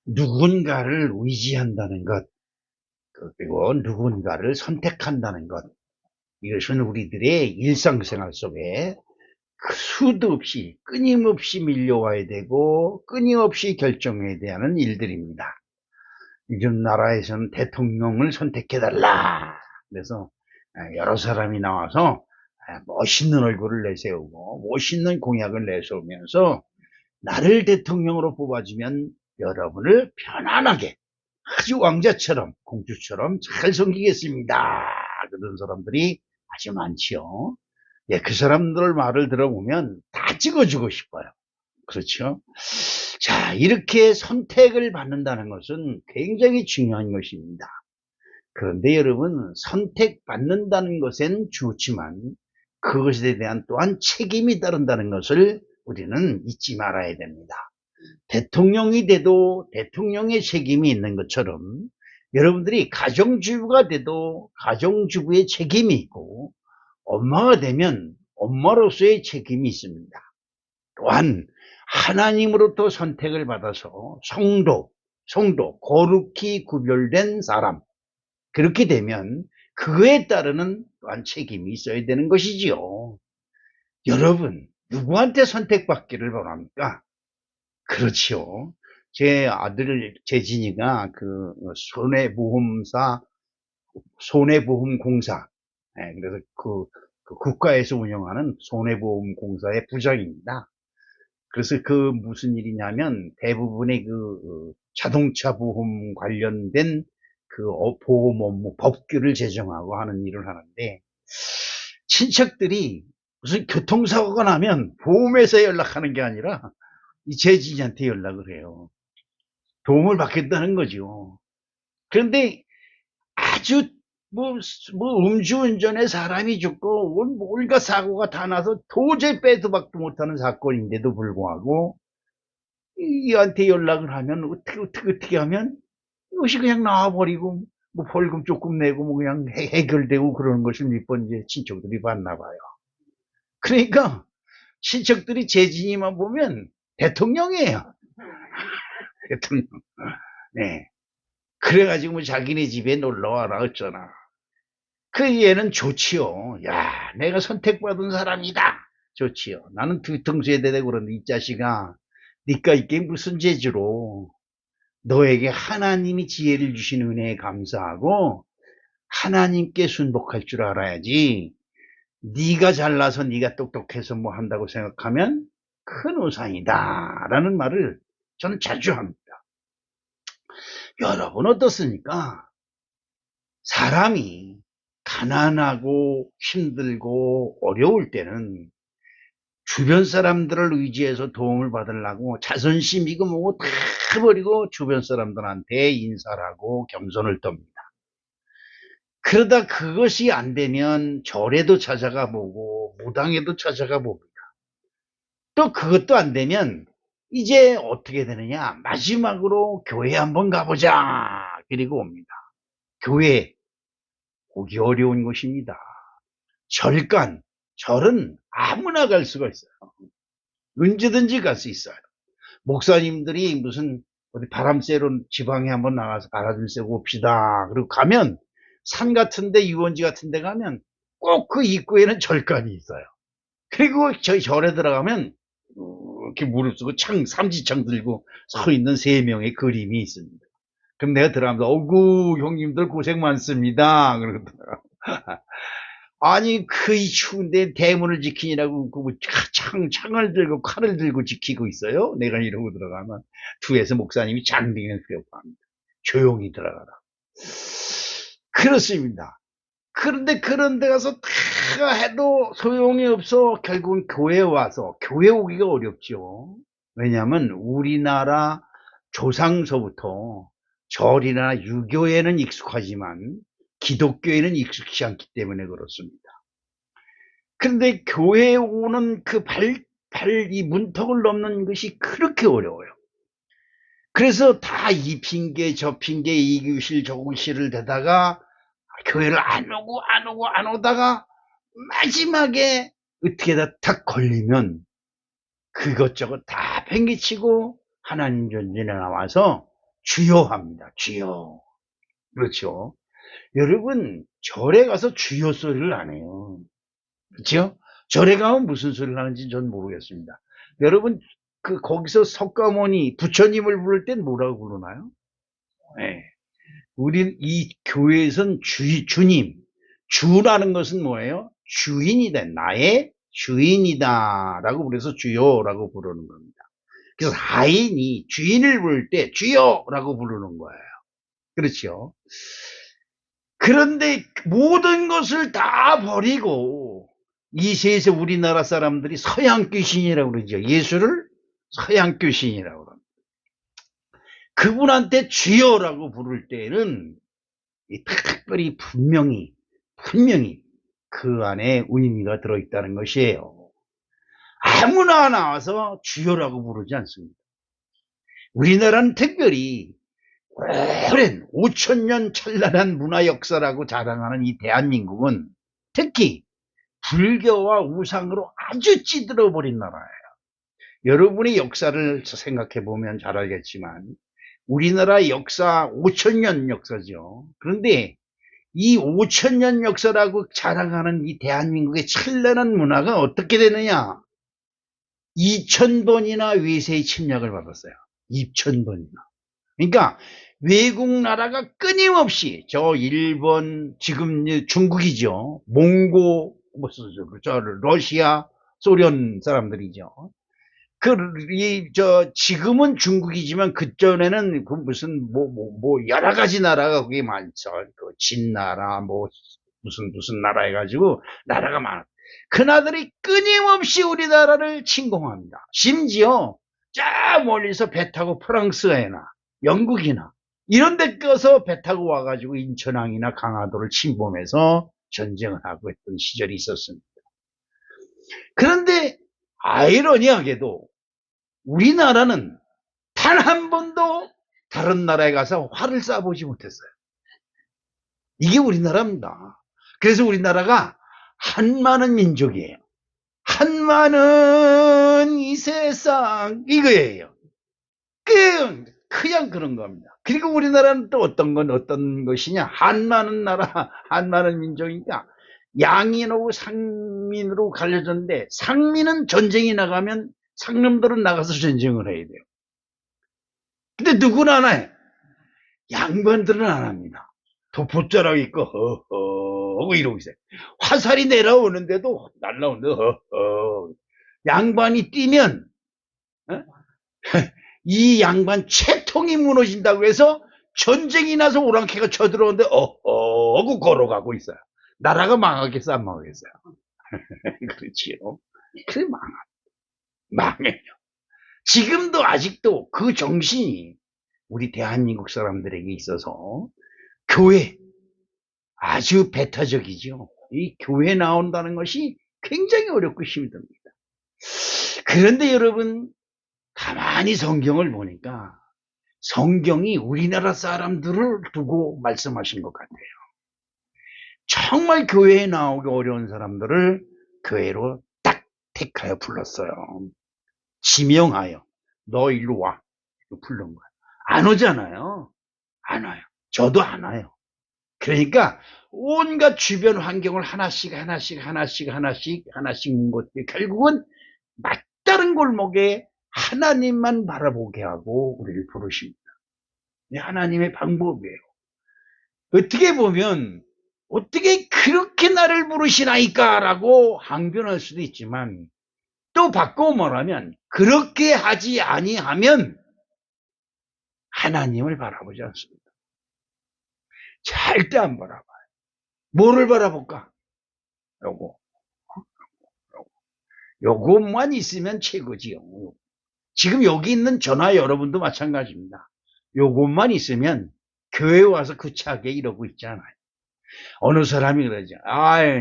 누군가를 의지한다는 것, 그리고 누군가를 선택한다는 것, 이것은 우리들의 일상생활 속에 수도 없이 끊임없이 밀려와야 되고 끊임없이 결정해야 되는 일들입니다. 요즘 나라에서는 대통령을 선택해달라. 그래서 여러 사람이 나와서 멋있는 얼굴을 내세우고 멋있는 공약을 내세우면서 나를 대통령으로 뽑아주면 여러분을 편안하게 아주 왕자처럼 공주처럼 잘 섬기겠습니다. 그런 사람들이 아주 많지요. 예, 그 사람들 말을 들어보면 다 찍어주고 싶어요. 그렇죠? 자, 이렇게 선택을 받는다는 것은 굉장히 중요한 것입니다. 그런데 여러분, 선택받는다는 것엔 좋지만 그것에 대한 또한 책임이 따른다는 것을 우리는 잊지 말아야 됩니다. 대통령이 돼도 대통령의 책임이 있는 것처럼 여러분들이 가정주부가 돼도 가정주부의 책임이 있고 엄마가 되면 엄마로서의 책임이 있습니다. 또한 하나님으로부터 선택을 받아서 성도, 거룩히 구별된 사람, 그렇게 되면 그거에 따르는 또한 책임이 있어야 되는 것이지요. 여러분, 누구한테 선택받기를 바랍니까? 그렇지요. 제 아들 재진이가 그 손해보험공사, 그래서 그 국가에서 운영하는 손해보험공사의 부장입니다. 그래서 그 무슨 일이냐면 대부분의 그 자동차 보험 관련된 그 보험 업무 법규를 제정하고 하는 일을 하는데 친척들이 무슨 교통사고가 나면 보험회사에 연락하는 게 아니라 이 재진이한테 연락을 해요. 도움을 받겠다는 거죠. 그런데 아주 음주운전에 사람이 죽고 온갖 사고가 다 나서 도저히 빼도 박도 못하는 사건인데도 불구하고 이한테 연락을 하면 어떻게 하면 이것이 그냥 나와버리고 뭐 벌금 조금 내고 뭐 그냥 해결되고 그러는 것을 몇 번 이제 친척들이 봤나 봐요. 그러니까 친척들이 재진이만 보면 대통령이에요. 대통령. 네. 그래가지고 뭐 자기네 집에 놀러 와라 어쩌나. 그 얘는 좋지요. 야, 내가 선택받은 사람이다. 좋지요. 나는 뒤통수에 대고 그러는데 이 자식아, 니까 이게 무슨 재주로 너에게 하나님이 지혜를 주신 은혜에 감사하고 하나님께 순복할 줄 알아야지. 네가 잘나서 네가 똑똑해서 뭐 한다고 생각하면 큰 우상이다 라는 말을 저는 자주 합니다. 여러분 어떻습니까? 사람이 가난하고 힘들고 어려울 때는 주변 사람들을 의지해서 도움을 받으려고 자존심이고 뭐고 다 버리고 주변 사람들한테 인사를 하고 겸손을 떱니다. 그러다 그것이 안 되면 절에도 찾아가 보고 무당에도 찾아가 봅니다. 또 그것도 안 되면 이제 어떻게 되느냐, 마지막으로 교회 한번 가보자 그리고 옵니다. 교회 오기 어려운 것입니다. 절은 아무나 갈 수가 있어요. 언제든지 갈 수 있어요. 목사님들이 무슨 어디 바람 쐬러 지방에 한번 나가서 바람 쐬고 옵시다 그리고 가면 산 같은데 유원지 같은데 가면 꼭 그 입구에는 절간이 있어요. 그리고 저희 절에 들어가면 이렇게 무릎 쓰고 삼지창 들고 서 있는 세 명의 그림이 있습니다. 그럼 내가 들어가면서 어구 형님들 고생 많습니다 그러더라고요. 아니 그 추운데 대문을 지키느라고 그 창을 들고 칼을 들고 지키고 있어요. 내가 이러고 들어가면 뒤에서 목사님이 장등을 펴고합니다. 조용히 들어가라. 그렇습니다. 그런데 그런 데 가서 다 해도 소용이 없어. 결국은 교회에 와서 교회 오기가 어렵죠. 왜냐하면 우리나라 조상서부터 절이나 유교에는 익숙하지만 기독교에는 익숙치 않기 때문에 그렇습니다. 그런데 교회에 오는 그 이 문턱을 넘는 것이 그렇게 어려워요. 그래서 다 이 핑계 저 핑계 이 교실 저 교실을 대다가 교회를 안 오다가 마지막에 어떻게다 탁 걸리면 그것저것 다 팽개치고 하나님 전전에 나와서 주여 합니다. 주여. 그렇죠. 여러분, 절에 가서 주여 소리를 안 해요. 그렇죠? 절에 가면 무슨 소리를 하는지 전 모르겠습니다. 여러분, 거기서 석가모니, 부처님을 부를 땐 뭐라고 부르나요? 네. 우린 이 교회에선 주님, 주라는 것은 뭐예요? 주인이다. 나의 주인이다. 라고 그래서 주여라고 부르는 겁니다. 그래서 하인이 주인을 부를 때 주여라고 부르는 거예요. 그렇죠? 그런데 모든 것을 다 버리고 이 세상 우리나라 사람들이 서양 귀신이라고 그러죠. 예수를 서양 귀신이라고 그럽니다. 그분한테 주여라고 부를 때는 특별히 분명히 그 안에 의미가 들어있다는 것이에요. 아무나 나와서 주여라고 부르지 않습니다. 우리나라는 특별히 오랜 5천년 찬란한 문화 역사라고 자랑하는 이 대한민국은 특히 불교와 우상으로 아주 찌들어 버린 나라예요. 여러분의 역사를 생각해 보면 잘 알겠지만 우리나라 역사 5천년 역사죠. 그런데 이 5천년 역사라고 자랑하는 이 대한민국의 찬란한 문화가 어떻게 되느냐? 2,000번이나 외세의 침략을 받았어요. 2,000번이나. 그러니까 외국 나라가 끊임없이 저 일본, 지금 중국이죠. 몽고, 러시아, 소련 사람들이죠. 지금은 중국이지만 그전에는 무슨 여러 가지 나라가 거기 많죠. 진나라, 무슨 나라 해가지고 나라가 많아. 그 나라들이 끊임없이 우리나라를 침공합니다. 심지어 저 멀리서 배 타고 프랑스에나 영국이나 이런 데 껴서 배 타고 와가지고 인천항이나 강화도를 침범해서 전쟁을 하고 했던 시절이 있었습니다. 그런데 아이러니하게도 우리나라는 단 한 번도 다른 나라에 가서 활을 쏴보지 못했어요. 이게 우리나라입니다. 그래서 우리나라가 한많은 민족이에요. 한많은 이 세상 이거예요. 그냥 그런 겁니다. 그리고 우리나라는 또 어떤 것이냐? 한많은 나라, 한많은 민족이니까 양인하고 상민으로 갈려졌는데 상민은 전쟁이 나가면 상놈들은 나가서 전쟁을 해야 돼요. 근데 누구는 안 해. 양반들은 안 합니다. 도포자락 입고 허허 이러고 있어요. 화살이 내려오는데도 날라오는데 허허. 양반이 뛰면 어? 이 양반 채통이 무너진다고 해서 전쟁이 나서 오랑캐가 쳐들어오는데 어허 하고 걸어가고 있어요. 나라가 망하겠어 안 망하겠어요? 그렇지요. 그래 망해요. 지금도 아직도 그 정신이 우리 대한민국 사람들에게 있어서 교회 아주 배타적이죠. 이 교회 나온다는 것이 굉장히 어렵고 힘듭니다. 그런데 여러분 가만히 성경을 보니까 성경이 우리나라 사람들을 두고 말씀하신 것 같아요. 정말 교회에 나오기 어려운 사람들을 교회로 딱 택하여 불렀어요. 지명하여 너 일로 와 부른 거야. 안 오잖아요. 안 와요. 저도 안 와요. 그러니까 온갖 주변 환경을 하나씩 문 것들 결국은 막다른 골목에 하나님만 바라보게 하고 우리를 부르십니다. 하나님의 방법이에요. 어떻게 보면 어떻게 그렇게 나를 부르시나이까 라고 항변할 수도 있지만 또 바꿔 말하면 그렇게 하지 아니하면 하나님을 바라보지 않습니다. 절대 안 바라봐요. 뭐를 바라볼까? 요것만 있으면 최고지요. 지금 여기 있는 저나 여러분도 마찬가지입니다. 요것만 있으면 교회 와서 구차하게 이러고 있잖아요. 어느 사람이 그러죠.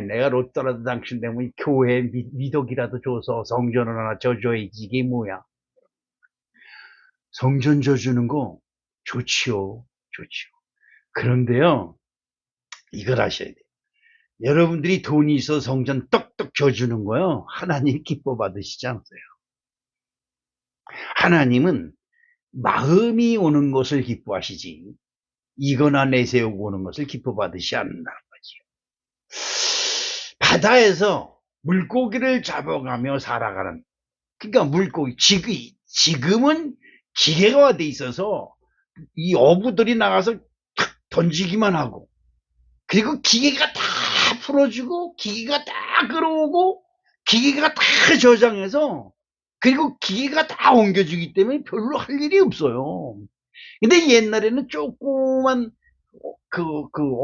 내가 로또라도 당첨되면 교회 미덕이라도 줘서 성전을 하나 져줘야지. 이게 뭐야? 성전 져주는 거 좋지요. 그런데요, 이걸 아셔야 돼요. 여러분들이 돈이 있어 성전 떡떡 져주는 거요. 하나님 기뻐 받으시지 않으세요? 하나님은 마음이 오는 것을 기뻐하시지 이거나 내세우고 오는 것을 기뻐받으시 않는다는 거지요. 바다에서 물고기를 잡아가며 살아가는, 그러니까 물고기, 지금은 기계가 돼 있어서 이 어부들이 나가서 탁 던지기만 하고, 그리고 기계가 다 풀어주고, 기계가 다 끌어오고, 기계가 다 저장해서, 그리고 기계가 다 옮겨주기 때문에 별로 할 일이 없어요. 근데 옛날에는 조그만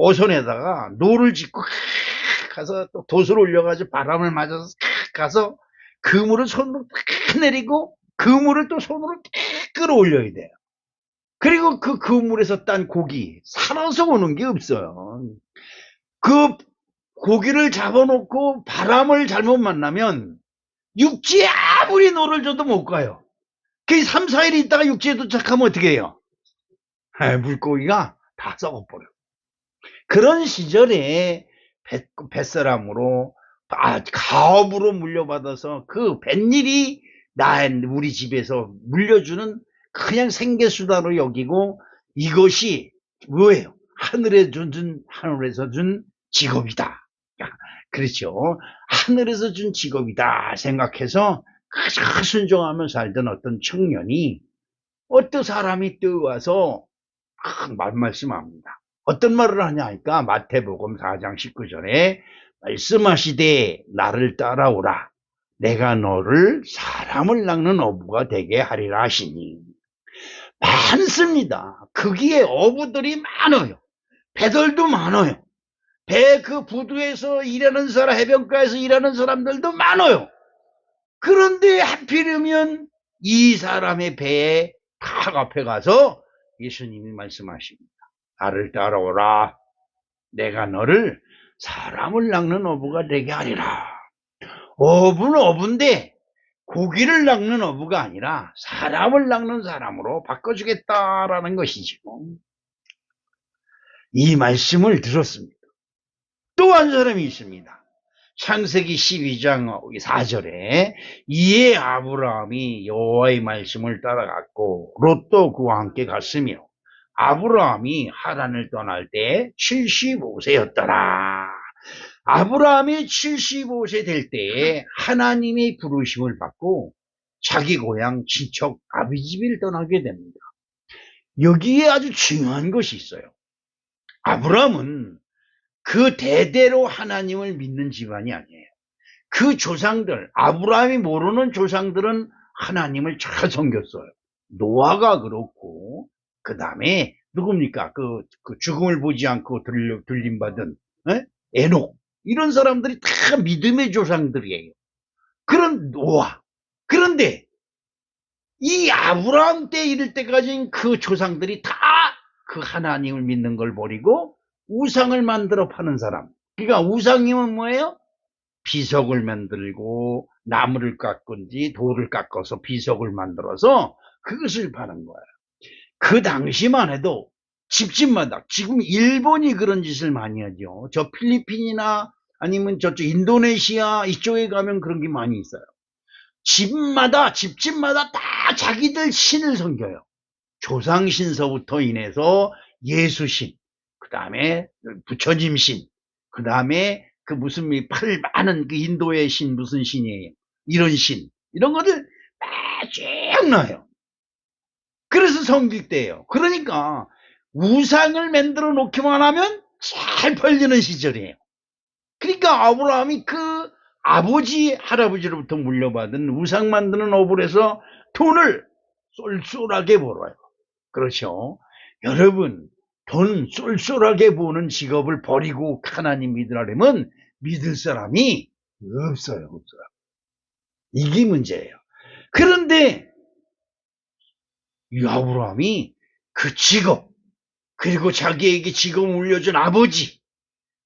어선에다가 노를 짓고 가서 또 돛을 올려가지고 바람을 맞아서 가서 그물을 손으로 내리고 그물을 또 손으로 끌어올려야 돼요. 그리고 그 그물에서 딴 고기 살아서 오는 게 없어요. 그 고기를 잡아놓고 바람을 잘못 만나면 육지에 아무리 노를 줘도 못 가요. 그 3, 4일 있다가 육지에 도착하면 어떻게 해요? 물고기가 다 썩어버려. 그런 시절에 뱃사람으로 가업으로 물려받아서 그 뱃일이 우리 집에서 물려주는 그냥 생계수단으로 여기고, 이것이 뭐예요? 하늘에서 준 직업이다. 그렇죠. 하늘에서 준 직업이다 생각해서 그저 순종하며 살던 어떤 청년이 어떤 사람이 떠와서 말씀합니다. 어떤 말을 하냐 하니까 마태복음 4장 19절에 말씀하시되 나를 따라오라. 내가 너를 사람을 낚는 어부가 되게 하리라 하시니. 많습니다. 거기에 어부들이 많아요. 배들도 많아요. 배 그 부두에서 일하는 사람, 해변가에서 일하는 사람들도 많아요. 그런데 하필이면 이 사람의 배에 탁 앞에 가서 예수님이 말씀하십니다. 나를 따라오라. 내가 너를 사람을 낚는 어부가 되게 하리라. 어부는 어부인데 고기를 낚는 어부가 아니라 사람을 낚는 사람으로 바꿔주겠다라는 것이죠. 이 말씀을 들었습니다. 또 한 사람이 있습니다. 창세기 12장 4절에 이에 아브라함이 여호와의 말씀을 따라갔고 롯도 그와 함께 갔으며 아브라함이 하란을 떠날 때 75세였더라. 아브라함이 75세 될 때에 하나님의 부르심을 받고 자기 고향 친척 아비 집을 떠나게 됩니다. 여기에 아주 중요한 것이 있어요. 아브라함은 그 대대로 하나님을 믿는 집안이 아니에요. 그 조상들, 아브라함이 모르는 조상들은 하나님을 잘 섬겼어요. 노아가 그렇고, 그 다음에 누굽니까? 그 죽음을 보지 않고 들림받은 에녹, 이런 사람들이 다 믿음의 조상들이에요. 그런 노아. 그런데 이 아브라함 때 이럴 때까지는 그 조상들이 다 그 하나님을 믿는 걸 버리고 우상을 만들어 파는 사람. 그러니까 우상이면 뭐예요? 비석을 만들고 나무를 깎은지 돌을 깎아서 비석을 만들어서 그것을 파는 거예요. 그 당시만 해도 집집마다, 지금 일본이 그런 짓을 많이 하죠. 저 필리핀이나 아니면 저쪽 인도네시아 이쪽에 가면 그런 게 많이 있어요. 집집마다 다 자기들 신을 섬겨요. 조상신서부터 인해서 예수신, 그 다음에 부처님신, 그 다음에 그 무슨 팔 많은 그 인도의 신 무슨 신이에요? 이런 신, 이런 것들 쭉 나요. 그래서 섬길 때예요. 그러니까 우상을 만들어 놓기만 하면 잘 팔리는 시절이에요. 그러니까 아브라함이 그 아버지 할아버지로부터 물려받은 우상 만드는 업을 해서 돈을 쏠쏠하게 벌어요. 그렇죠. 여러분, 돈 쏠쏠하게 버는 직업을 버리고 하나님 믿으려면 믿을 사람이 없어요. 이게 문제예요. 그런데 이 아브라함이 그 직업, 그리고 자기에게 직업을 물려준 아버지,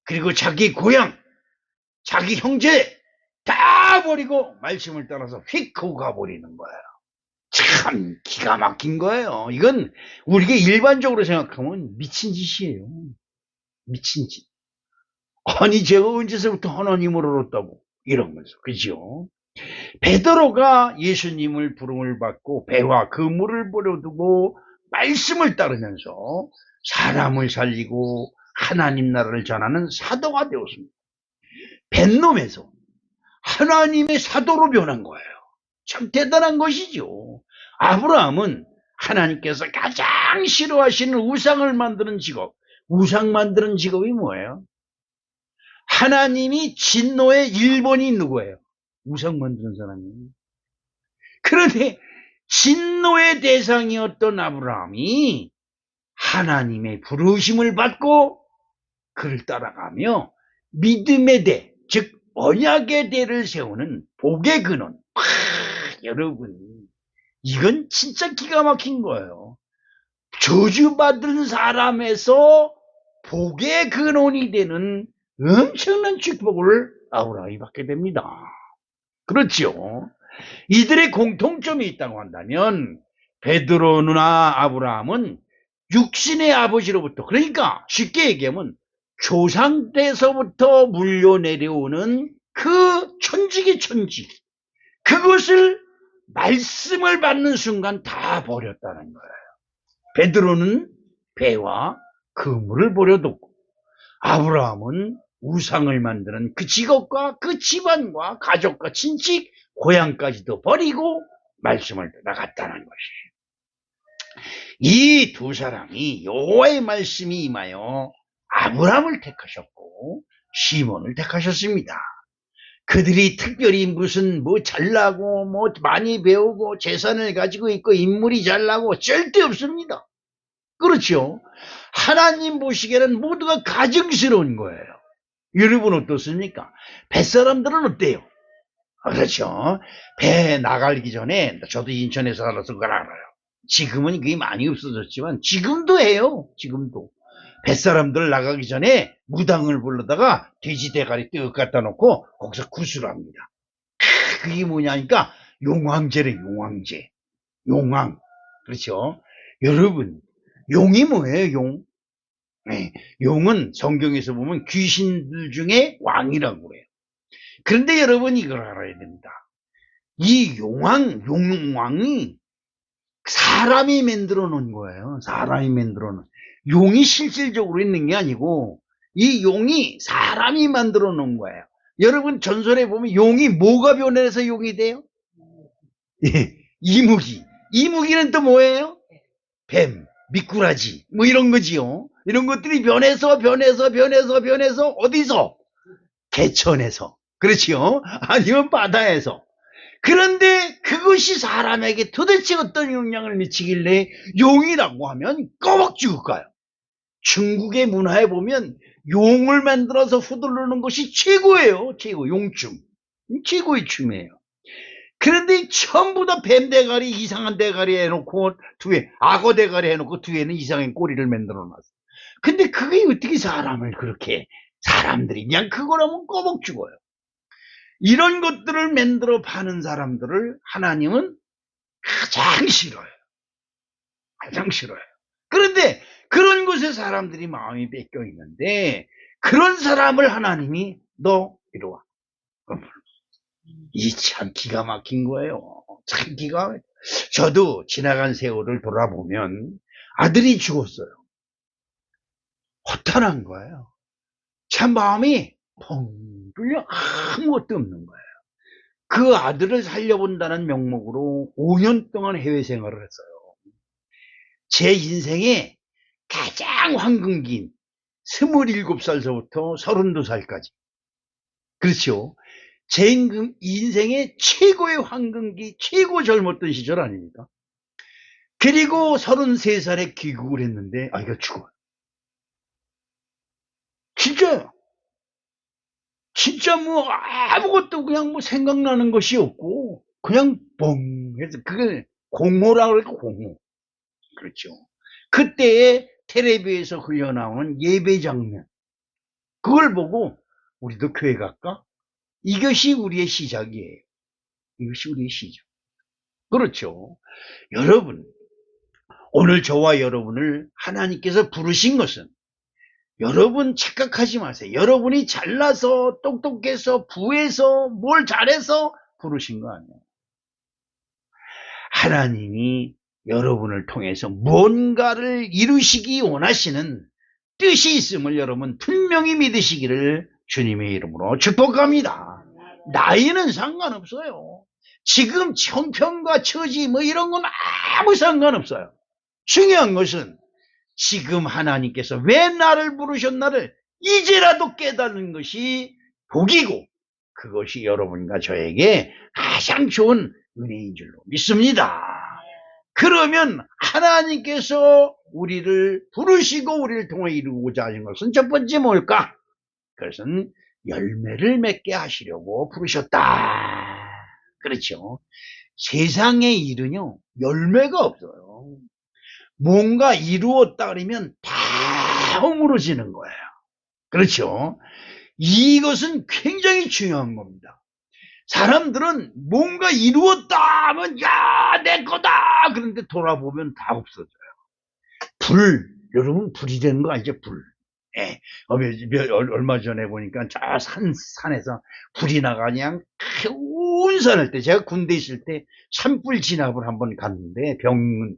그리고 자기 고향, 자기 형제 다 버리고 말씀을 따라서 휙 하고 가버리는 거예요. 참 기가 막힌 거예요. 이건 우리가 일반적으로 생각하면 미친 짓이에요. 미친 짓. 아니 제가 언제서부터 하나님을 알았다고 이러면서, 그죠? 베드로가 예수님을 부름을 받고 배와 그물을 버려두고 말씀을 따르면서 사람을 살리고 하나님 나라를 전하는 사도가 되었습니다. 뱃놈에서 하나님의 사도로 변한 거예요. 참 대단한 것이죠. 아브라함은 하나님께서 가장 싫어하시는 우상을 만드는 직업, 우상 만드는 직업이 뭐예요? 하나님이 진노의 1번이 누구예요? 우상 만드는 사람이에요. 그런데 진노의 대상이었던 아브라함이 하나님의 부르심을 받고 그를 따라가며 믿음의 대, 즉 언약의 대를 세우는 복의 근원. 여러분, 이건 진짜 기가 막힌 거예요. 저주받은 사람에서 복의 근원이 되는 엄청난 축복을 아브라함이 받게 됩니다. 그렇죠. 이들의 공통점이 있다고 한다면 베드로나 아브라함은 육신의 아버지로부터, 그러니까 쉽게 얘기하면 조상 때서부터 물려내려오는 그 천직의 천직, 그것을 말씀을 받는 순간 다 버렸다는 거예요. 베드로는 배와 그물을 버려뒀고 아브라함은 우상을 만드는 그 직업과 그 집안과 가족과 친척, 고향까지도 버리고 말씀을 따라갔다는 것이에요. 이 두 사람이 여호와의 말씀이 임하여 아브라함을 택하셨고 시몬을 택하셨습니다. 그들이 특별히 무슨 잘나고 많이 배우고 재산을 가지고 있고 인물이 잘나고 절대 없습니다. 그렇죠. 하나님 보시기에는 모두가 가증스러운 거예요. 여러분 어떻습니까? 뱃사람들은 어때요? 그렇죠. 배 나가기 전에, 저도 인천에서 살아서 그걸 알아요. 지금은 그게 많이 없어졌지만 지금도 해요. 지금도 뱃사람들 나가기 전에 무당을 불러다가 돼지 대가리 뜩 갖다 놓고 거기서 구슬을 합니다. 그게 뭐냐니까 용왕제래. 용왕제, 용왕. 그렇죠. 여러분, 용이 뭐예요? 용? 네, 용은 성경에서 보면 귀신들 중에 왕이라고 해요. 그런데 여러분 이걸 알아야 됩니다. 이 용왕이 사람이 만들어 놓은 거예요. 사람이 만들어 놓은. 용이 실질적으로 있는 게 아니고 이 용이 사람이 만들어 놓은 거예요. 여러분 전설에 보면 용이 뭐가 변해서 용이 돼요? 예, 이무기. 이무기는 또 뭐예요? 뱀, 미꾸라지, 이런 거지요. 이런 것들이 변해서 어디서? 개천에서. 그렇지요? 아니면 바다에서. 그런데 그것이 사람에게 도대체 어떤 영향을 미치길래 용이라고 하면 꺼벅 죽을까요? 중국의 문화에 보면 용을 만들어서 휘두르는 것이 최고예요. 최고, 용춤. 최고의 춤이에요. 그런데 전부 다 뱀 대가리, 이상한 대가리 해놓고 뒤에 악어 대가리 해놓고 뒤에는 이상한 꼬리를 만들어 놨어. 근데 그게 어떻게 사람을 그렇게, 사람들이 그냥 그거라면 꺼벅 죽어요. 이런 것들을 만들어 파는 사람들을 하나님은 가장 싫어요. 가장 싫어요. 그런데 그런 곳에 사람들이 마음이 뺏겨 있는데 그런 사람을 하나님이 너 이리 와. 이 참 기가 막힌 거예요. 참 기가 막힌. 저도 지나간 세월을 돌아보면 아들이 죽었어요. 허탄한 거예요. 참 마음이 펑 뚫려 아무것도 없는 거예요. 그 아들을 살려본다는 명목으로 5년 동안 해외 생활을 했어요. 제 인생에 가장 황금기인 27살서부터 32살까지. 그렇죠. 제 인생의 최고의 황금기, 최고 젊었던 시절 아닙니까? 그리고 33살에 귀국을 했는데 아이가 죽어요. 진짜요. 진짜 아무것도 그냥 생각나는 것이 없고 그냥 뻥 해서 그게 공허라고 그럴까, 공허. 그렇죠. 그때에 텔레비에서 흘러나오는 예배 장면, 그걸 보고 우리도 교회 갈까? 이것이 우리의 시작이에요. 이것이 우리의 시작. 그렇죠. 여러분, 오늘 저와 여러분을 하나님께서 부르신 것은, 여러분 착각하지 마세요. 여러분이 잘나서 똑똑해서 부해서 뭘 잘해서 부르신 거 아니에요. 하나님이 여러분을 통해서 뭔가를 이루시기 원하시는 뜻이 있음을 여러분 분명히 믿으시기를 주님의 이름으로 축복합니다. 나이는 상관없어요. 지금 형편과 처지 뭐 이런 건 아무 상관없어요. 중요한 것은 지금 하나님께서 왜 나를 부르셨나를 이제라도 깨닫는 것이 복이고 그것이 여러분과 저에게 가장 좋은 은혜인 줄로 믿습니다. 그러면 하나님께서 우리를 부르시고 우리를 통해 이루고자 하신 것은 첫 번째 뭘까? 그것은 열매를 맺게 하시려고 부르셨다. 그렇죠. 세상의 일은요, 열매가 없어요. 뭔가 이루었다 그러면 다 허물어지는 거예요. 그렇죠. 이것은 굉장히 중요한 겁니다. 사람들은 뭔가 이루었다 하면 야, 내 거다. 그런데 돌아보면 다 없어져요. 불, 여러분 불이 되는 거 알죠? 불. 예. 얼마 전에 보니까 저 산에서 불이 나가 그냥 온 산을 때 제가 군대 있을 때 산불 진압을 한번 갔는데 병력들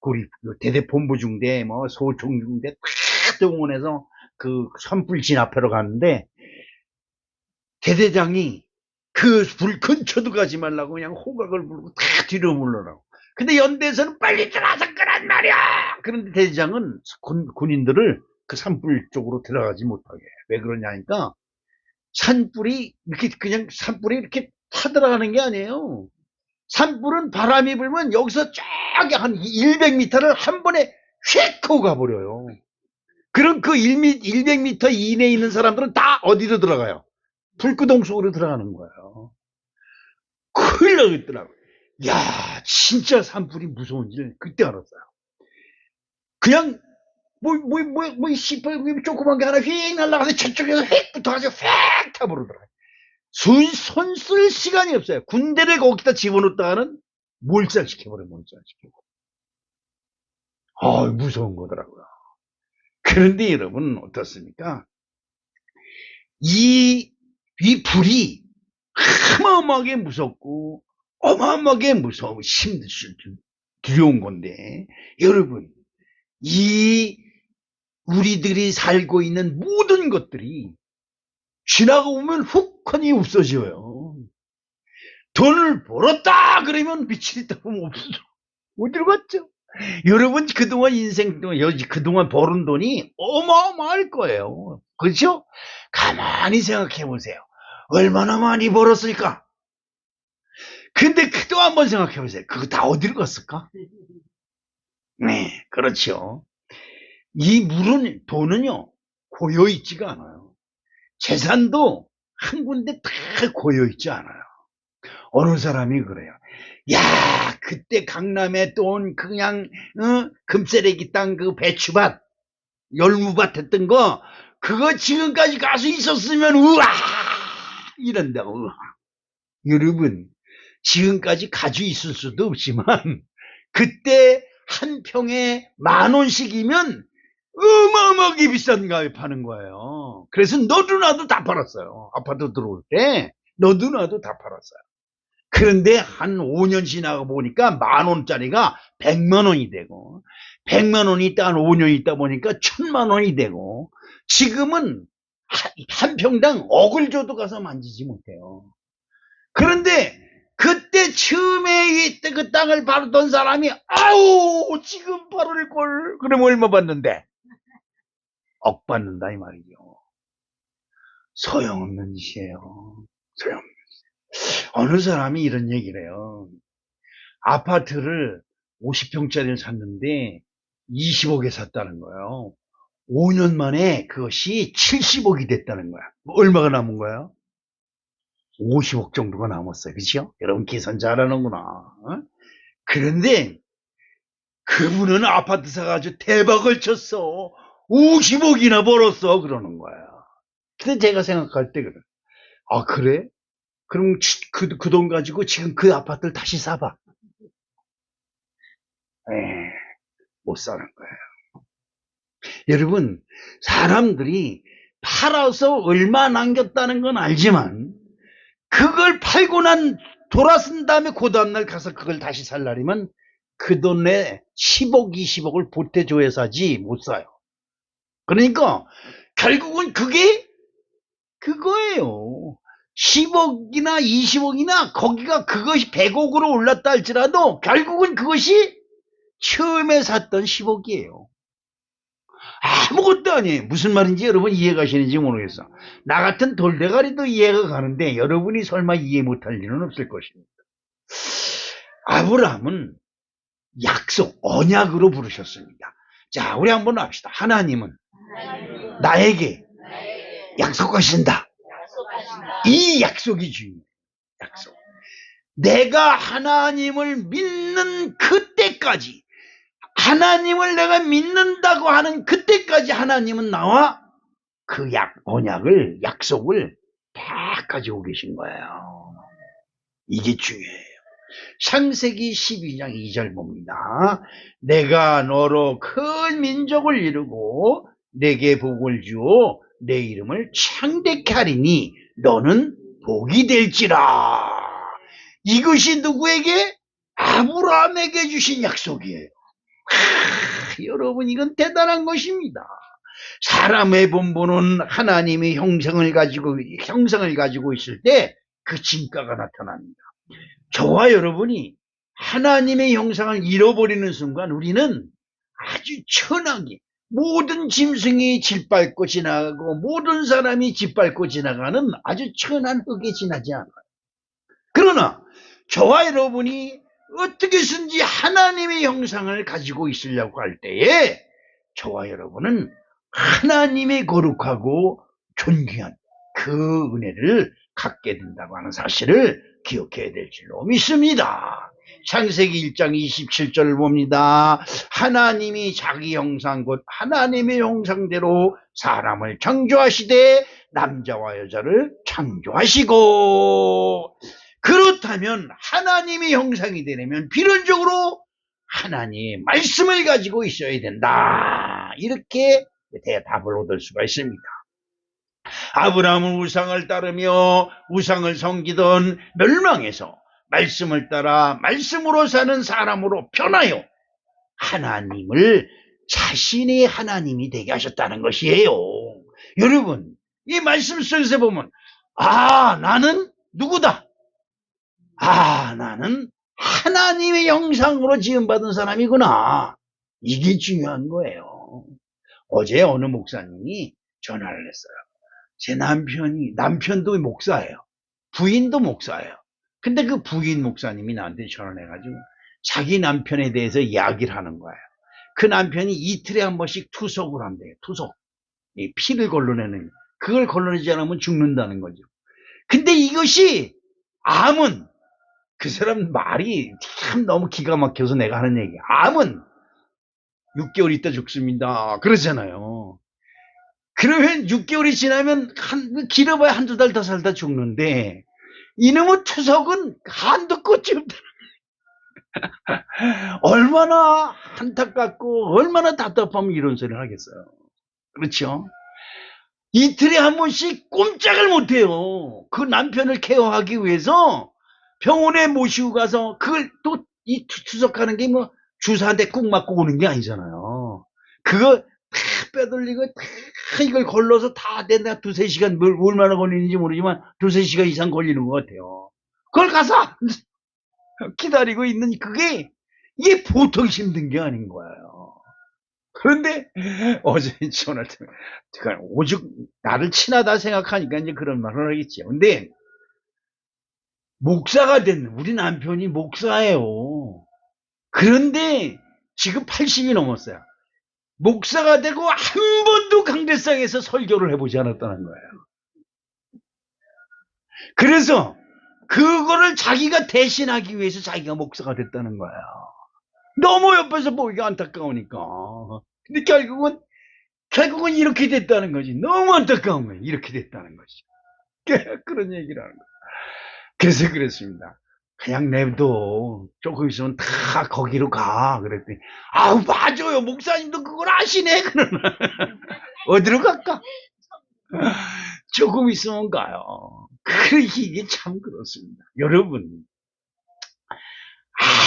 고리 대대본부 중대 뭐 소총 중대 다 동원해서 그 산불 진압하러 갔는데 대대장이 그 불 근처도 가지 말라고 그냥 호각을 불고 다 뒤로 물러라고. 근데 연대에서는 빨리 들어와서 끄란 말이야. 그런데 대대장은 군인들을 그 산불 쪽으로 들어가지 못하게. 왜 그러냐니까 산불이 이렇게 그냥 산불이 이렇게 타들어가는 게 아니에요. 산불은 바람이 불면 여기서 쫙 한 100m를 한 번에 휙 하고 가버려요. 그럼 그 100m 이내에 있는 사람들은 다 어디로 들어가요? 불구덩 속으로 들어가는 거예요. 큰일 나겠더라고요. 야, 진짜 산불이 무서운지를 그때 알았어요. 그냥 조그만 게 하나 휙 날아가서 저쪽에서 휙 붙어가지고 휙 타버리더라고요. 손 쓸 시간이 없어요. 군대를 거기다 집어넣었다가는 몰살시켜버려요. 무서운 거더라고요. 그런데 여러분 어떻습니까? 이 불이 어마어마하게 무섭고 어마어마하게 무서워 두려운 건데 여러분 우리들이 살고 있는 모든 것들이 지나고 보면 훅하니 없어져요. 돈을 벌었다 그러면 미칠 듯 하면 없어져. 어디로 갔죠? 여러분 그동안 인생 동안 그동안 벌은 돈이 어마어마할 거예요. 그렇죠? 가만히 생각해 보세요. 얼마나 많이 벌었을까? 근데 또 한번 생각해 보세요. 그거 다 어디로 갔을까? 네, 그렇죠. 이 돈은요, 고여있지가 않아요. 재산도 한 군데 다 고여있지 않아요. 어느 사람이 그래요. 야, 그때 강남에 또 온 그냥, 금세래기 땅 그 배추밭, 열무밭 했던 거, 그거 지금까지 가서 있었으면, 우와! 이런다고, 우와. 여러분, 지금까지 가지고 있을 수도 없지만, 그때 한 평에 10,000원씩이면 어마어마하게 비싼 가격에 파는 거예요. 그래서 너도 나도 다 팔았어요. 아파트 들어올 때 너도 나도 다 팔았어요. 그런데 한 5년 지나가 보니까 10,000원짜리가 100만 원이 되고 100만 원이 있다 한 5년 있다 보니까 1,000만 원이 되고 지금은 한 평당 억을 줘도 가서 만지지 못해요. 그런데 그때 처음에 그 땅을 팔았던 사람이 아우 지금 팔을 걸 그럼 얼마 받는데? 억 받는다 이 말이죠. 소용없는 짓이에요. 소용없는 짓. 어느 사람이 이런 얘기를 해요. 아파트를 50평짜리를 샀는데 20억에 샀다는 거예요. 5년 만에 그것이 70억이 됐다는 거야. 얼마가 남은 거야? 50억 정도가 남았어요. 그렇죠? 여러분 계산 잘하는구나. 어? 그런데 그분은 아파트 사가지고 대박을 쳤어. 50억이나 벌었어. 그러는 거야. 근데 제가 생각할 때 그래. 아, 그래? 그럼 그 돈 가지고 지금 그 아파트를 다시 사봐. 못 사는 거예요. 여러분, 사람들이 팔아서 얼마 남겼다는 건 알지만 그걸 팔고 돌아선 다음에 그 다음날 가서 그걸 다시 살라면 그 돈에 10억, 20억을 보태줘야 사지 못 사요. 그러니까 결국은 그게 그거예요. 10억이나 20억이나 거기가 그것이 100억으로 올랐다 할지라도 결국은 그것이 처음에 샀던 10억이에요. 아무것도 아니에요. 무슨 말인지 여러분 이해가시는지 모르겠어. 나 같은 돌대가리도 이해가 가는데 여러분이 설마 이해 못할 일은 없을 것입니다. 아브라함은 약속, 언약으로 부르셨습니다. 자, 우리 한번 합시다. 하나님은 나에게 약속하신다. 이 약속이 중요해요. 약속. 내가 하나님을 믿는 그때까지, 하나님을 내가 믿는다고 하는 그때까지 하나님은 나와 그 언약을, 약속을 다 가지고 계신 거예요. 이게 중요해요. 창세기 12장 2절 봅니다. 내가 너로 큰 민족을 이루고 내게 복을 주어 내 이름을 창대케 하리니 너는 복이 될지라. 이것이 누구에게? 아브라함에게 주신 약속이에요. 여러분 이건 대단한 것입니다. 사람의 본분은 하나님의 형상을 가지고 있을 때 그 진가가 나타납니다. 저와 여러분이 하나님의 형상을 잃어버리는 순간 우리는 아주 천하게 모든 짐승이 짓밟고 지나가고 모든 사람이 짓밟고 지나가는 아주 천한 흙에 지나지 않아요. 그러나 저와 여러분이 어떻게든지 하나님의 형상을 가지고 있으려고 할 때에 저와 여러분은 하나님의 거룩하고 존귀한 그 은혜를 갖게 된다고 하는 사실을 기억해야 될 줄로 믿습니다. 창세기 1장 27절을 봅니다. 하나님이 자기 형상 곧 하나님의 형상대로 사람을 창조하시되 남자와 여자를 창조하시고, 그렇다면 하나님의 형상이 되려면 필연적으로 하나님의 말씀을 가지고 있어야 된다. 이렇게 대답을 얻을 수가 있습니다. 아브라함은 우상을 따르며 우상을 섬기던 멸망에서 말씀을 따라 말씀으로 사는 사람으로 변하여 하나님을 자신의 하나님이 되게 하셨다는 것이에요. 여러분 이 말씀 속에서 보면 나는 누구다? 나는 하나님의 형상으로 지음받은 사람이구나. 이게 중요한 거예요. 어제 어느 목사님이 전화를 했어요. 제 남편도 목사예요. 부인도 목사예요. 근데 그 부인 목사님이 나한테 전화해가지고 자기 남편에 대해서 이야기를 하는 거예요. 그 남편이 이틀에 한 번씩 투석을 한대요. 투석. 이 피를 걸러내는, 그걸 걸러내지 않으면 죽는다는 거죠. 근데 이것이 암은, 그 사람 말이 참 너무 기가 막혀서 내가 하는 얘기야. 암은 6개월 있다 죽습니다. 그러잖아요. 그러면 6개월이 지나면 길어봐야 한두 달 더 살다 죽는데 이놈의 투석은 한도 끝이 없다. 얼마나 안타깝고 얼마나 답답하면 이런 소리를 하겠어요. 그렇죠? 이틀에 한 번씩 꼼짝을 못해요. 그 남편을 케어하기 위해서 병원에 모시고 가서 그걸 또 이 투석하는 게 뭐 주사 한 대 꾹 맞고 오는 게 아니잖아요. 그거 다 빼돌리고 다 이걸 걸러서 다 내가 2-3시간 얼마나 걸리는지 모르지만 2-3시간 이상 걸리는 것 같아요. 그걸 가서 기다리고 있는 이게 보통 힘든 게 아닌 거예요. 그런데 어제 전화할 때 오죽 나를 친하다 생각하니까 이제 그런 말을 하겠죠. 근데 목사가 된 우리 남편이 목사예요. 그런데 지금 80이 넘었어요. 목사가 되고 한 번도 강대상에서 설교를 해보지 않았다는 거예요. 그래서 그거를 자기가 대신하기 위해서 자기가 목사가 됐다는 거예요. 너무 옆에서 보기가 안타까우니까. 근데 결국은 이렇게 됐다는 거지. 너무 안타까운 거예요. 이렇게 됐다는 거지. 그런 얘기를 하는 거예요. 그래서 그랬습니다. 그냥 냅둬. 조금 있으면 다 거기로 가. 그랬더니, 맞아요. 목사님도 그걸 아시네. 그러나. 어디로 갈까? 조금 있으면 가요. 이게 참 그렇습니다. 여러분,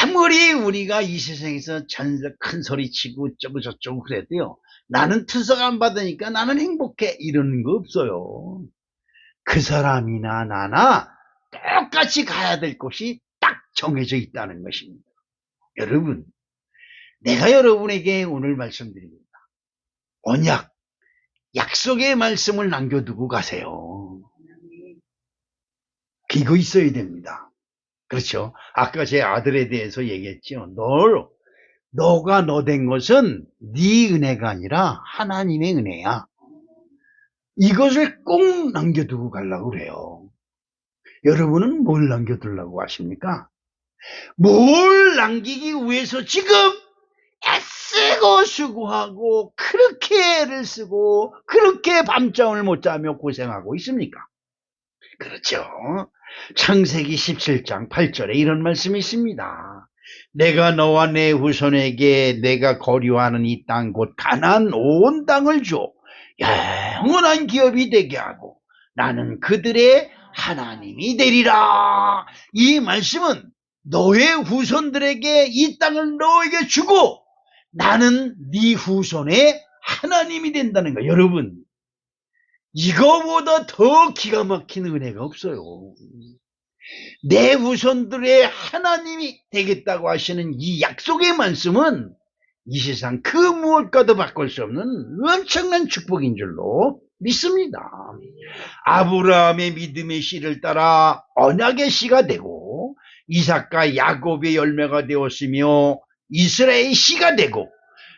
아무리 우리가 이 세상에서 큰 소리 치고 어쩌고 저쩌고 그래도요, 나는 투석 안 받으니까 나는 행복해. 이러는 거 없어요. 그 사람이나 나나 똑같이 가야 될 곳이 딱 정해져 있다는 것입니다. 여러분, 내가 여러분에게 오늘 말씀드립니다. 언약, 약속의 말씀을 남겨두고 가세요. 이거 있어야 됩니다. 그렇죠? 아까 제 아들에 대해서 얘기했죠. 너가 너 된 것은 네 은혜가 아니라 하나님의 은혜야. 이것을 꼭 남겨두고 가려고 그래요. 여러분은 뭘 남겨두려고 하십니까? 뭘 남기기 위해서 지금 애쓰고 수고하고 그렇게 애를 쓰고 그렇게 밤잠을 못 자며 고생하고 있습니까? 그렇죠. 창세기 17장 8절에 이런 말씀이 있습니다. 내가 너와 내 후손에게 내가 거류하는 이 땅 곧 가나안 온 땅을 줘 영원한 기업이 되게 하고 나는 그들의 하나님이 되리라. 이 말씀은 너의 후손들에게 이 땅을 너에게 주고 나는 네 후손의 하나님이 된다는 거예요. 여러분, 이거보다 더 기가 막힌 은혜가 없어요. 내 후손들의 하나님이 되겠다고 하시는 이 약속의 말씀은 이 세상 그 무엇과도 바꿀 수 없는 엄청난 축복인 줄로 믿습니다. 아브라함의 믿음의 씨를 따라 언약의 씨가 되고 이삭과 야곱의 열매가 되었으며 이스라엘의 씨가 되고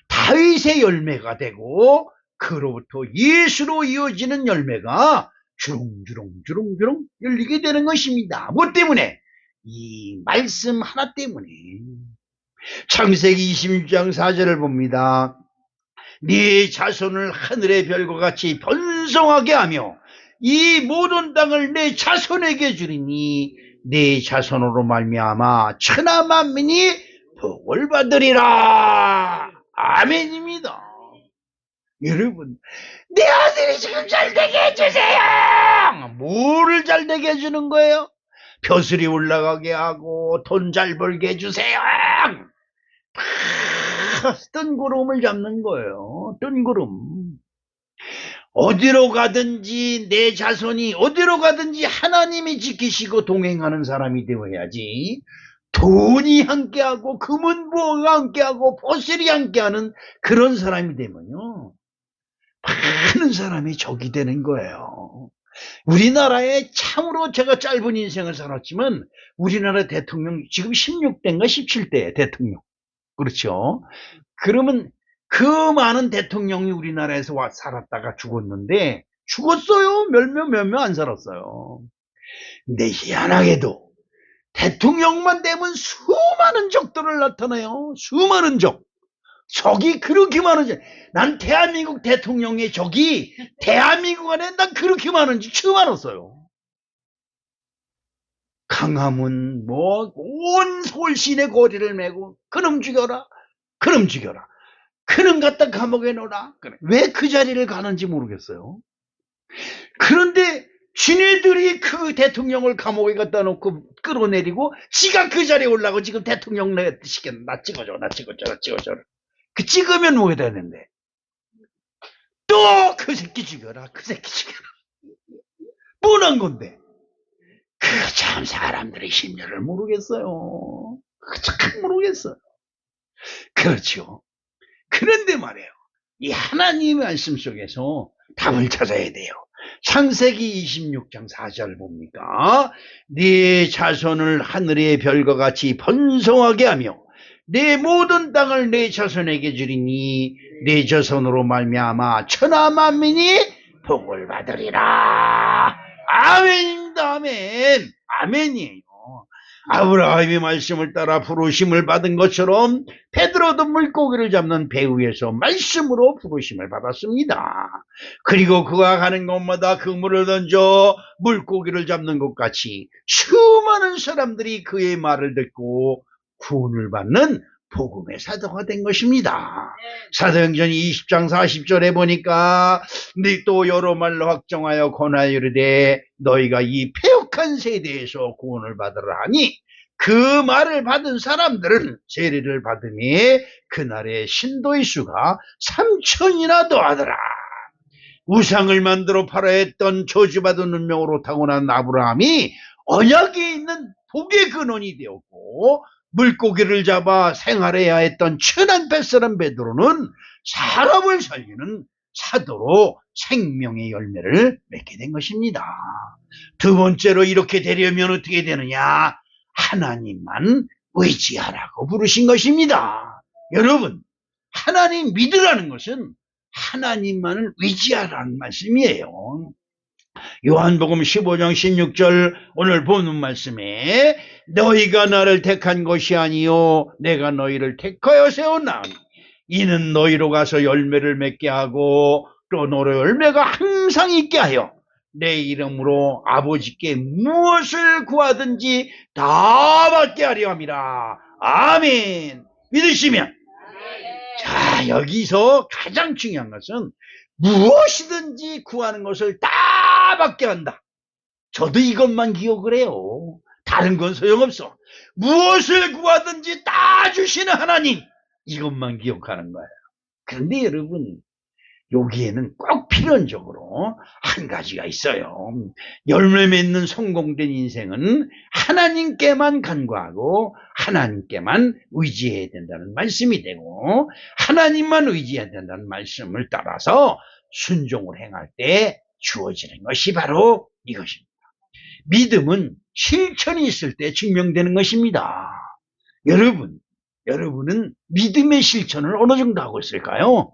다윗의 열매가 되고 그로부터 예수로 이어지는 열매가 주렁주렁 열리게 되는 것입니다. 뭐 때문에? 이 말씀 하나 때문에. 창세기 26장 4절을 봅니다. 네 자손을 하늘의 별과 같이 번성하게 하며 이 모든 땅을 내 자손에게 주리니 네 자손으로 말미암아 천하 만민이 복을 받으리라. 아멘입니다. 여러분, 내 아들이 지금 잘되게 해주세요. 뭐를 잘되게 해주는 거예요? 벼슬이 올라가게 하고 돈 잘 벌게 해주세요. 뜬구름을 잡는 거예요. 뜬구름. 어디로 가든지 내 자손이 어디로 가든지 하나님이 지키시고 동행하는 사람이 되어야지. 돈이 함께하고 금은보화가 함께하고 보슬이 함께하는 그런 사람이 되면요, 많은 사람이 적이 되는 거예요. 우리나라에 참으로 제가 짧은 인생을 살았지만 우리나라 대통령 지금 16대인가 17대 대통령, 그렇죠? 그러면 그 많은 대통령이 우리나라에서 살았다가 죽었는데 죽었어요. 몇 명 안 살았어요. 근데 희한하게도 대통령만 되면 수많은 적들을 나타내요. 수많은 적. 적이 그렇게 많은지, 난 대한민국 대통령의 적이 대한민국 안에 난 그렇게 많은지 처음 알았어요. 강화문 온 서울 시내 거리를 메고 그놈 죽여라, 그놈 죽여라, 그놈 갖다 감옥에 넣어라. 왜 그 자리를 가는지 모르겠어요. 그런데 지네들이 그 대통령을 감옥에 갖다 놓고 끌어내리고 지가 그 자리에 올라가고 지금 대통령 시켜 나 찍어줘, 나 찍어줘. 그 찍으면 뭐가 되는데 또 그 새끼 죽여라, 그 새끼 죽여라. 뻔한 건데 그 참 사람들의 심리를 모르겠어요. 참 모르겠어요. 그렇죠. 그런데 말이에요, 이 하나님의 말씀 속에서 답을 찾아야 돼요. 창세기 26장 4절 봅니까? 네 자손을 하늘의 별과 같이 번성하게 하며 내 모든 땅을 내 자손에게 주리니 내 자손으로 말미암아 천하 만민이 복을 받으리라. 아멘입니다. 아멘. 아멘이에요. 아브라함의 말씀을 따라 부르심을 받은 것처럼 베드로도 물고기를 잡는 배 위에서 말씀으로 부르심을 받았습니다. 그리고 그가 가는 곳마다 그물을 던져 물고기를 잡는 것 같이 수많은 사람들이 그의 말을 듣고 구원을 받는 복음의 사도가 된 것입니다. 사도행전 20장 40절에 보니까 네 또 여러 말로 확정하여 권하여 이르되 너희가 이 폐 거룩한 세대에서 구원을 받으라 하니 그 말을 받은 사람들은 세례를 받음에 그날의 신도의 수가 3천이나 더하더라. 우상을 만들어 팔아 했던 저주받은 운명으로 타고난 아브라함이 언약에 있는 복의 근원이 되었고, 물고기를 잡아 생활해야 했던 천한 뱃사람 베드로는 사람을 살리는 사도로 생명의 열매를 맺게 된 것입니다. 두 번째로 이렇게 되려면 어떻게 되느냐? 하나님만 의지하라고 부르신 것입니다. 여러분, 하나님 믿으라는 것은 하나님만을 의지하라는 말씀이에요. 요한복음 15장 16절 오늘 보는 말씀에 너희가 나를 택한 것이 아니요 내가 너희를 택하여 세웠나니 이는 너희로 가서 열매를 맺게 하고 또 너로 열매가 항상 있게 하여 내 이름으로 아버지께 무엇을 구하든지 다 받게 하려 함이라. 아멘. 믿으시면 자, 여기서 가장 중요한 것은 무엇이든지 구하는 것을 다 받게 한다. 저도 이것만 기억을 해요. 다른 건 소용없어. 무엇을 구하든지 다 주시는 하나님, 이것만 기억하는 거예요. 그런데 여러분, 여기에는 꼭 필연적으로 한 가지가 있어요. 열매 맺는 성공된 인생은 하나님께만 간구하고 하나님께만 의지해야 된다는 말씀이 되고, 하나님만 의지해야 된다는 말씀을 따라서 순종을 행할 때 주어지는 것이 바로 이것입니다. 믿음은 실천이 있을 때 증명되는 것입니다. 여러분은 믿음의 실천을 어느 정도 하고 있을까요?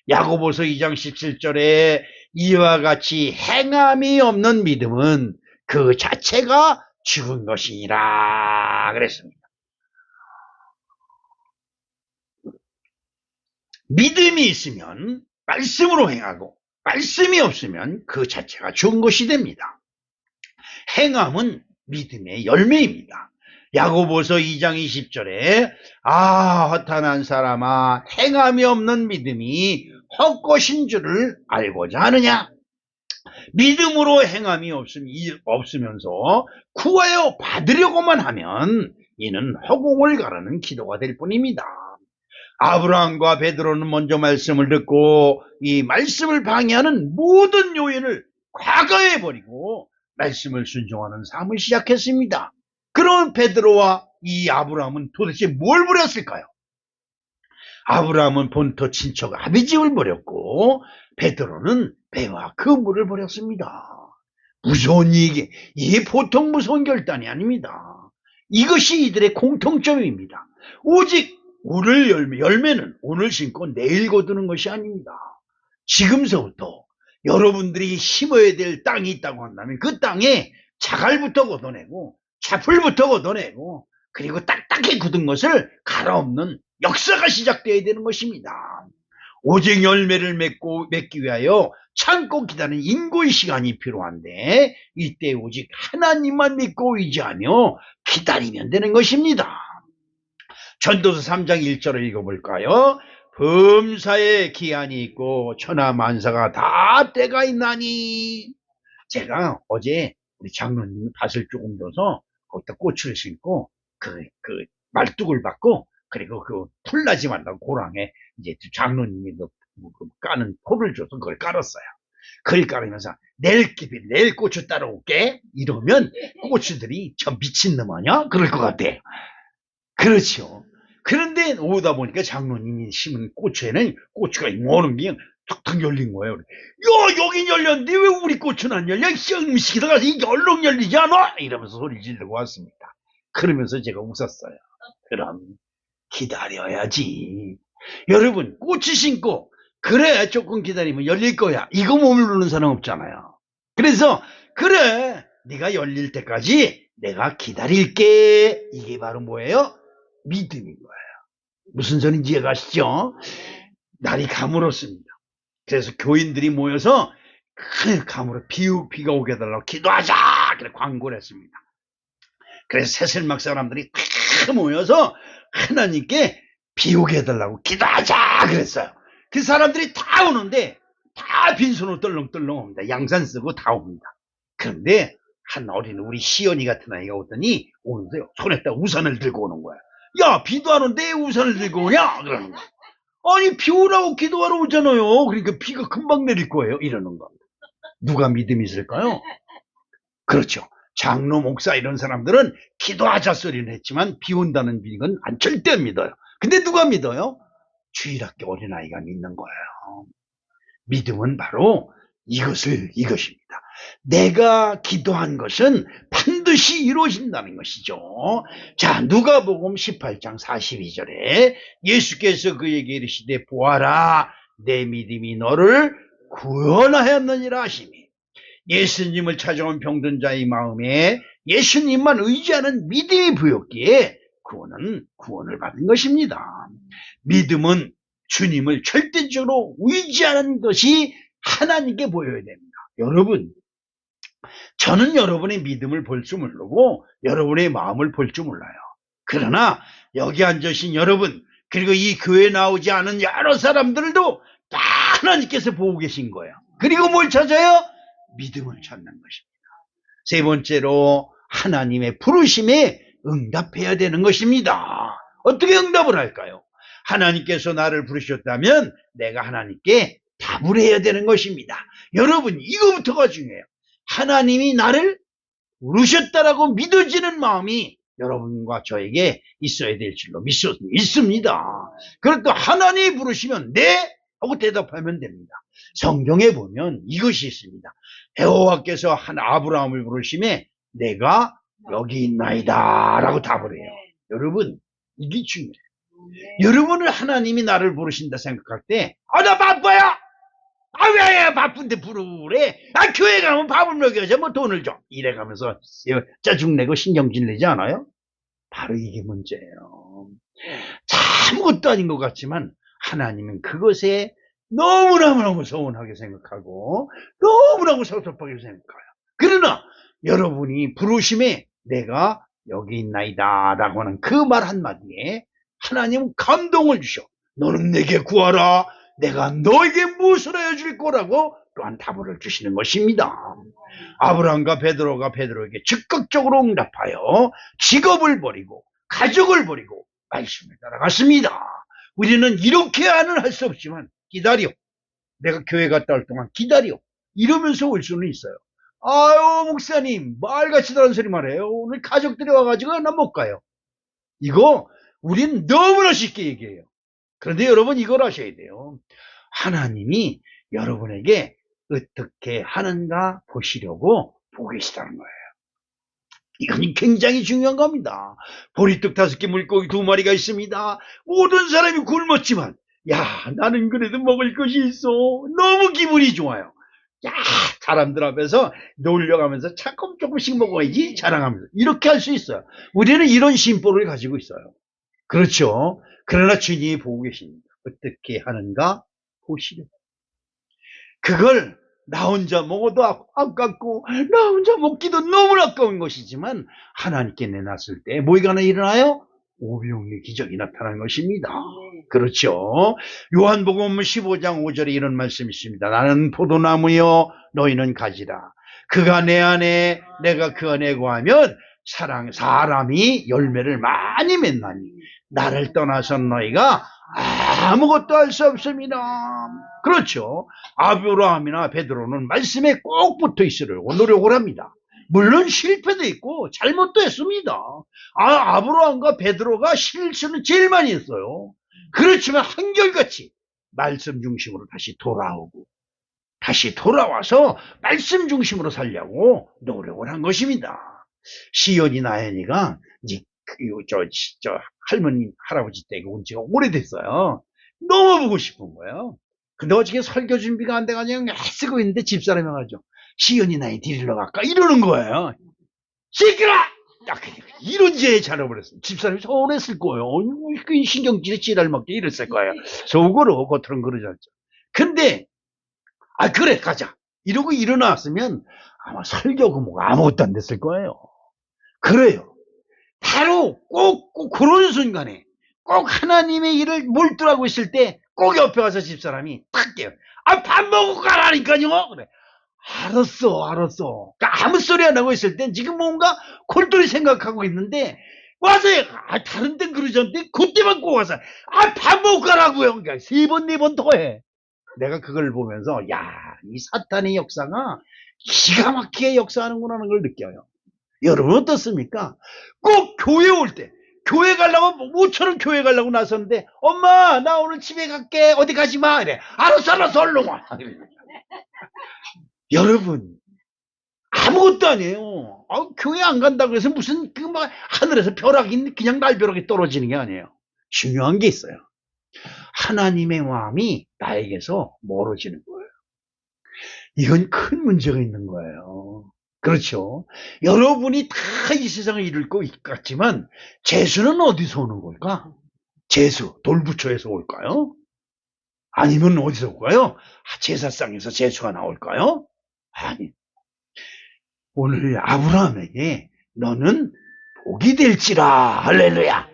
야고보서 2장 17절에 이와 같이 행함이 없는 믿음은 그 자체가 죽은 것이니라 그랬습니다. 믿음이 있으면 말씀으로 행하고 말씀이 없으면 그 자체가 죽은 것이 됩니다. 행함은 믿음의 열매입니다. 야고보서 2장 20절에 허탄한 사람아 행함이 없는 믿음이 헛것인 줄을 알고자 하느냐. 믿음으로 행함이 없으면서 구하여 받으려고만 하면 이는 허공을 가르는 기도가 될 뿐입니다. 아브라함과 베드로는 먼저 말씀을 듣고 이 말씀을 방해하는 모든 요인을 과거에 버리고 말씀을 순종하는 삶을 시작했습니다. 그런 베드로와 이 아브라함은 도대체 뭘 버렸을까요? 아브라함은 본토 친척 아비집을 버렸고 베드로는 배와 그 물을 버렸습니다. 무서운 이게 보통 무서운 결단이 아닙니다. 이것이 이들의 공통점입니다. 오직 오늘 열매는 오늘 심고 내일 거두는 것이 아닙니다. 지금서부터 여러분들이 심어야 될 땅이 있다고 한다면 그 땅에 자갈부터 걷어내고 차풀부터 걷어내고 그리고 딱딱히 굳은 것을 갈아엎는 역사가 시작되어야 되는 것입니다. 오직 열매를 맺기 위하여 참고 기다리는 인고의 시간이 필요한데 이때 오직 하나님만 믿고 의지하며 기다리면 되는 것입니다. 전도서 3장 1절을 읽어볼까요? 범사에 기한이 있고 천하만사가 다 때가 있나니. 제가 어제 우리 장로님이 밭을 조금 줘서 거기다 고추를 심고 그 말뚝을 받고 그리고 그 풀나지 말라고 고랑에 이제 장로님이 까는 포를 줘서 그걸 깔았어요. 그걸 깔으면서 내일 고추 따러 올게 이러면 고추들이 저 미친놈 아냐? 그럴 것 같아. 그렇죠. 그런데 오다 보니까 장로님이 심은 고추에는 고추가 모는 게 툭툭 열린 거예요. 여긴 열렸는데 왜 우리 고추는 안 열려? 음식이다 가서 이게 얼른 열리지 않아? 이러면서 소리 지르고 왔습니다. 그러면서 제가 웃었어요. 그럼 기다려야지. 여러분 고추 심고 그래 조금 기다리면 열릴 거야. 이거 모르는 사람 없잖아요. 그래서 그래 네가 열릴 때까지 내가 기다릴게. 이게 바로 뭐예요? 믿음인 거예요. 무슨 소리인지 이해가시죠? 날이 가물었습니다. 그래서 교인들이 모여서 가물어 비가 오게 해달라고 기도하자 그래 광고를 했습니다. 그래서 새슬막 사람들이 다 모여서 하나님께 비 오게 해달라고 기도하자 그랬어요. 그 사람들이 다 오는데 다 빈손으로 떨렁떨렁 옵니다. 양산 쓰고 다 옵니다. 그런데 한 어린 우리 시연이 같은 아이가 오더니 오는데요. 손에다 우산을 들고 오는 거야. 야, 비도 안 오는데 우산을 들고 오냐? 그러는 거야. 아니, 비 오라고 기도하러 오잖아요. 그러니까 비가 금방 내릴 거예요. 이러는 거. 누가 믿음이 있을까요? 그렇죠. 장로, 목사 이런 사람들은 기도하자 소리는 했지만 비 온다는 비건 절대 안 믿어요. 근데 누가 믿어요? 주일학교 어린아이가 믿는 거예요. 믿음은 바로 이것입니다. 내가 기도한 것은 반드시 이루어진다는 것이죠. 자, 누가복음 18장 42절에 예수께서 그에게 이르시되 보아라, 내 믿음이 너를 구원하였느니라 하시니, 예수님을 찾아온 병든 자의 마음에 예수님만 의지하는 믿음이 부였기에 구원을 받은 것입니다. 믿음은 주님을 절대적으로 의지하는 것이 하나님께 보여야 됩니다. 여러분, 저는 여러분의 믿음을 볼 줄 모르고 여러분의 마음을 볼 줄 몰라요. 그러나 여기 앉으신 여러분, 그리고 이 교회에 나오지 않은 여러 사람들도 다 하나님께서 보고 계신 거예요. 그리고 뭘 찾아요? 믿음을 찾는 것입니다. 세 번째로 하나님의 부르심에 응답해야 되는 것입니다. 어떻게 응답을 할까요? 하나님께서 나를 부르셨다면 내가 하나님께 답을 해야 되는 것입니다. 여러분, 이거부터가 중요해요. 하나님이 나를 부르셨다라고 믿어지는 마음이 여러분과 저에게 있어야 될 줄로 믿습니다. 그리고 또 하나님이 부르시면 네 하고 대답하면 됩니다. 성경에 보면 이것이 있습니다. 여호와께서 아브라함을 부르심에 내가 여기 있나이다 라고 답을 해요. 여러분, 이게 중요해요. 여러분을 하나님이 나를 부르신다 생각할 때, 나 바빠요. 왜 바쁜데 부르래? 교회 가면 밥을 먹여야지, 뭐 돈을 줘. 이래가면서 짜증내고 신경질 내지 않아요? 바로 이게 문제예요. 아무것도 아닌 것 같지만 하나님은 그것에 너무너무 서운하게 생각하고 너무너무 섭섭하게 생각해요. 그러나 여러분이 부르심에 내가 여기 있나이다 라고 하는 그 말 한마디에 하나님은 감동을 주셔. 너는 내게 구하라. 내가 너에게 무엇을 해줄 거라고 또한 답을 주시는 것입니다. 아브라함과 베드로가 베드로에게 즉각적으로 응답하여 직업을 버리고 가족을 버리고 말씀을 따라갔습니다. 우리는 이렇게는 할 수 없지만 기다려. 내가 교회 갔다 올 동안 기다려. 이러면서 올 수는 있어요. 아유, 목사님, 말같이 다른 소리 말해요. 오늘 가족들이 와가지고 나 못 가요. 이거 우린 너무나 쉽게 얘기해요. 그런데 여러분, 이걸 아셔야 돼요. 하나님이 여러분에게 어떻게 하는가 보시려고 보고 계시다는 거예요. 이건 굉장히 중요한 겁니다. 보리떡 5개, 물고기 2마리가 있습니다. 모든 사람이 굶었지만 나는 그래도 먹을 것이 있어. 너무 기분이 좋아요. 사람들 앞에서 놀려가면서 조금씩 먹어야지 자랑하면서 이렇게 할 수 있어요. 우리는 이런 심보를 가지고 있어요. 그렇죠. 그러나 주님이 보고 계십니다. 어떻게 하는가 보시려. 그걸 나 혼자 먹어도 아깝고 나 혼자 먹기도 너무 아까운 것이지만 하나님께 내놨을 때 뭐가 일어나요? 오병의 기적이 나타나는 것입니다. 그렇죠. 요한복음 15장 5절에 이런 말씀이 있습니다. 나는 포도나무요 너희는 가지라. 그가 내 안에 내가 그 안에 거하면 사람이 열매를 많이 맺나니 나를 떠나선 너희가 아무것도 할 수 없습니다. 그렇죠. 아브라함이나 베드로는 말씀에 꼭 붙어 있으려고 노력을 합니다. 물론 실패도 있고 잘못도 했습니다. 아브라함과 베드로가 실수는 제일 많이 했어요. 그렇지만 한결같이 말씀 중심으로 다시 돌아와서 말씀 중심으로 살려고 노력을 한 것입니다. 시연이 나연이가 할머니 할아버지 댁에 온 지가 오래됐어요. 너무 보고 싶은 거예요. 근데 어저께 설교 준비가 안 돼가지고 쓰고 있는데 집사람이 와가지고 시연이 나이 데리러 갈까 이러는 거예요. 시끄러! 이런 죄에 잘해버렸어요. 집사람이 서운했을 거예요. 신경질이 지랄먹게 이랬을 거예요. 속으로 겉으로는 그러지 않죠. 근데 그래 가자 이러고 일어났으면 아마 설교고 뭐가 아무것도 안 됐을 거예요. 그래요. 바로 꼭 그런 순간에 꼭 하나님의 일을 몰두하고 있을 때 꼭 옆에 와서 집사람이 탁 깨요. 밥 먹고 가라니까요. 그래. 알았어. 그러니까 아무 소리 안 하고 있을 땐 지금 뭔가 골똘히 생각하고 있는데, 와서, 다른 땐 그러지 않는데, 그때만 꼭 와서, 밥 먹고 가라고요. 그러니까 3번, 4번 더 해. 내가 그걸 보면서, 야, 이 사탄의 역사가 기가 막히게 역사하는구나 하는 걸 느껴요. 여러분 어떻습니까? 꼭 교회 올 때, 교회 가려고, 모처럼 교회 가려고 나섰는데, 엄마, 나 오늘 집에 갈게. 어디 가지 마. 이래. 알았어, 얼른 와. 여러분, 아무것도 아니에요. 교회 안 간다고 해서 무슨, 하늘에서 벼락이, 그냥 날벼락이 떨어지는 게 아니에요. 중요한 게 있어요. 하나님의 마음이 나에게서 멀어지는 거예요. 이건 큰 문제가 있는 거예요. 그렇죠. 여러분이 다 이 세상을 이룰 것 같지만 재수는 어디서 오는 걸까? 재수, 돌부처에서 올까요? 아니면 어디서 올까요? 제사상에서 재수가 나올까요? 아니, 오늘 아브라함에게 너는 복이 될지라, 할렐루야.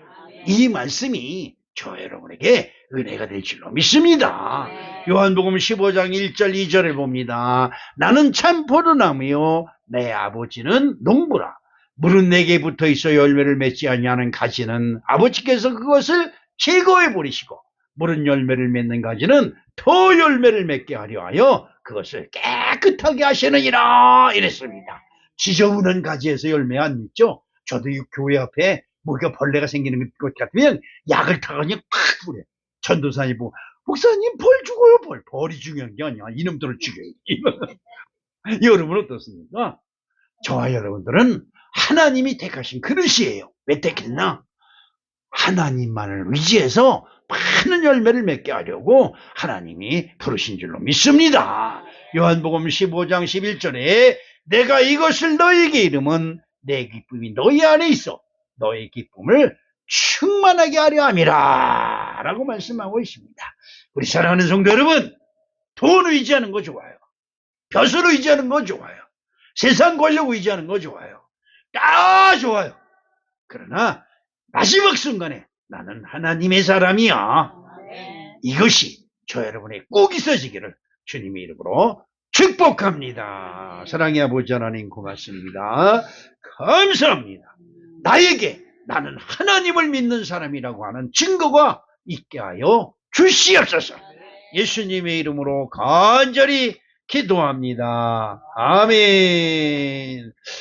이 말씀이 저 여러분에게 은혜가 될 줄로 믿습니다. 요한복음 15장 1절 2절을 봅니다. 나는 참 포도나무요 내 아버지는 농부라. 물은 내게 붙어 있어 열매를 맺지 아니하는 가지는 아버지께서 그것을 제거해 버리시고 물은 열매를 맺는 가지는 더 열매를 맺게 하려 하여 그것을 깨끗하게 하시느니라 이랬습니다. 지저분한 가지에서 열매 안 맺죠? 저도 이 교회 앞에 뭐가 벌레가 생기는 것 같으면 약을 타고 그냥 팍 뿌려. 전도사님 보고 목사님 벌 죽어요. 벌이 중요한 게 아니야. 이놈들을 죽여요. 여러분 어떻습니까? 저와 여러분들은 하나님이 택하신 그릇이에요. 왜 택했나? 하나님만을 의지해서 많은 열매를 맺게 하려고 하나님이 부르신 줄로 믿습니다. 요한복음 15장 11절에 내가 이것을 너희에게 이름은 내 기쁨이 너희 안에 있어 너희 기쁨을 충만하게 하려 함이라 라고 말씀하고 있습니다. 우리 사랑하는 성도 여러분, 돈 의지하는 거 좋아요. 벼슬 의지하는 거 좋아요. 세상 권력 의지하는 거 좋아요. 다 좋아요. 그러나 마지막 순간에 나는 하나님의 사람이야. 이것이 저 여러분의 꼭 있어지기를 주님의 이름으로 축복합니다. 사랑의 아버지 하나님 고맙습니다. 감사합니다. 나에게 나는 하나님을 믿는 사람이라고 하는 증거가 있게 하여 주시옵소서. 예수님의 이름으로 간절히 기도합니다. 아멘.